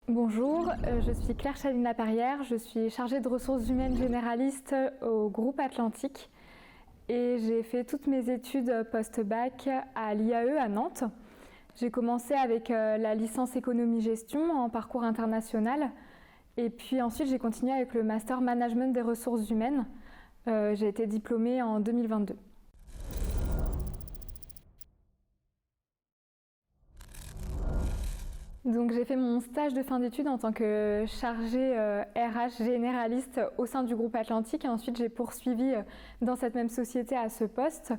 Bonjour, je suis Claire Chalina-Perrière, je suis chargée de ressources humaines généralistes au groupe Atlantique et j'ai fait toutes mes études post-bac à l'IAE à Nantes. J'ai commencé avec la licence économie-gestion en parcours international et puis ensuite j'ai continué avec le master management des ressources humaines. J'ai été diplômée en 2022. Donc j'ai fait mon stage de fin d'études en tant que chargée RH généraliste au sein du groupe Atlantique et ensuite j'ai poursuivi dans cette même société à ce poste.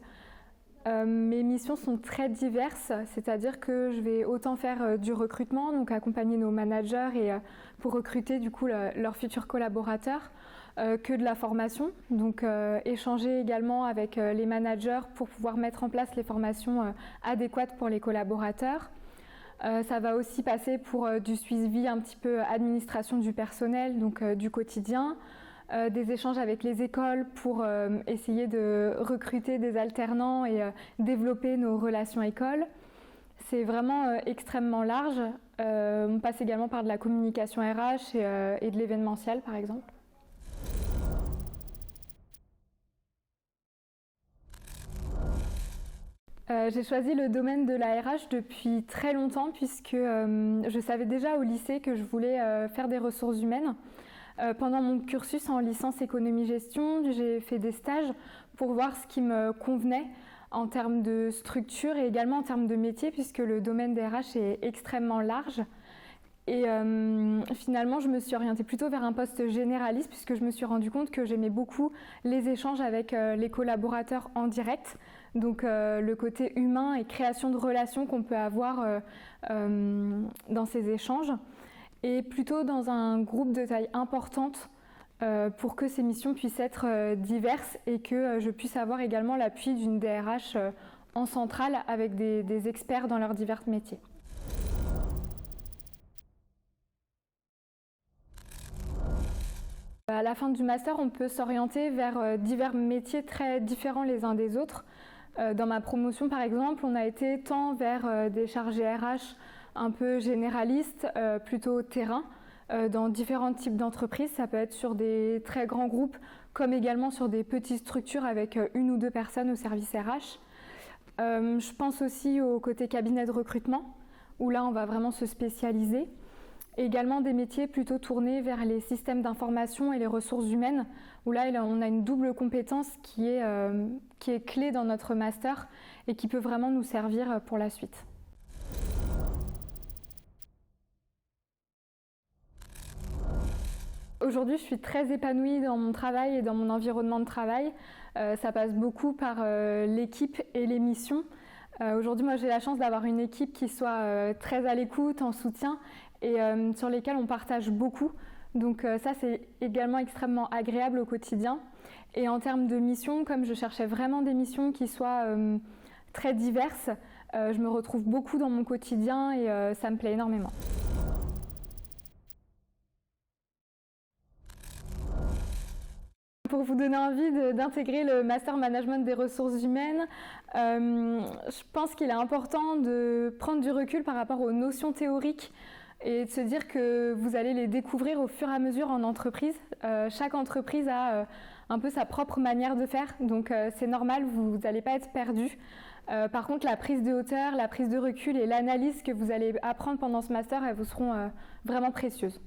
Mes missions sont très diverses, c'est-à-dire que je vais autant faire du recrutement, donc accompagner nos managers et pour recruter du coup leurs futurs collaborateurs, que de la formation, donc échanger également avec les managers pour pouvoir mettre en place les formations adéquates pour les collaborateurs. Ça va aussi passer pour du suivi un petit peu administration du personnel, donc du quotidien, des échanges avec les écoles pour essayer de recruter des alternants et développer nos relations écoles. C'est vraiment extrêmement large. On passe également par de la communication RH et de l'événementiel par exemple. J'ai choisi le domaine de la RH depuis très longtemps puisque je savais déjà au lycée que je voulais faire des ressources humaines. Pendant mon cursus en licence économie-gestion, j'ai fait des stages pour voir ce qui me convenait en termes de structure et également en termes de métier puisque le domaine des RH est extrêmement large. Et finalement, je me suis orientée plutôt vers un poste généraliste puisque je me suis rendu compte que j'aimais beaucoup les échanges avec les collaborateurs en direct. Donc le côté humain et création de relations qu'on peut avoir dans ces échanges. Et plutôt dans un groupe de taille importante pour que ces missions puissent être diverses et que je puisse avoir également l'appui d'une DRH en centrale avec des experts dans leurs divers métiers. À la fin du master, on peut s'orienter vers divers métiers très différents les uns des autres. Dans ma promotion, par exemple, on a été tant vers des chargés RH un peu généralistes, plutôt terrain, dans différents types d'entreprises. Ça peut être sur des très grands groupes, comme également sur des petites structures avec une ou deux personnes au service RH. Je pense aussi au côté cabinet de recrutement, où là, on va vraiment se spécialiser. Également des métiers plutôt tournés vers les systèmes d'information et les ressources humaines, où là on a une double compétence qui est clé dans notre master et qui peut vraiment nous servir pour la suite. Aujourd'hui, je suis très épanouie dans mon travail et dans mon environnement de travail. Ça passe beaucoup par l'équipe et les missions. Aujourd'hui, moi, j'ai la chance d'avoir une équipe qui soit très à l'écoute, en soutien et sur lesquelles on partage beaucoup. Donc ça, c'est également extrêmement agréable au quotidien. Et en termes de missions, comme je cherchais vraiment des missions qui soient très diverses, je me retrouve beaucoup dans mon quotidien et ça me plaît énormément. Pour vous donner envie d'intégrer le Master Management des ressources humaines, je pense qu'il est important de prendre du recul par rapport aux notions théoriques et de se dire que vous allez les découvrir au fur et à mesure en entreprise. Chaque entreprise a un peu sa propre manière de faire, donc c'est normal, vous n'allez pas être perdu. Par contre, la prise de hauteur, la prise de recul et l'analyse que vous allez apprendre pendant ce master, elles vous seront vraiment précieuses.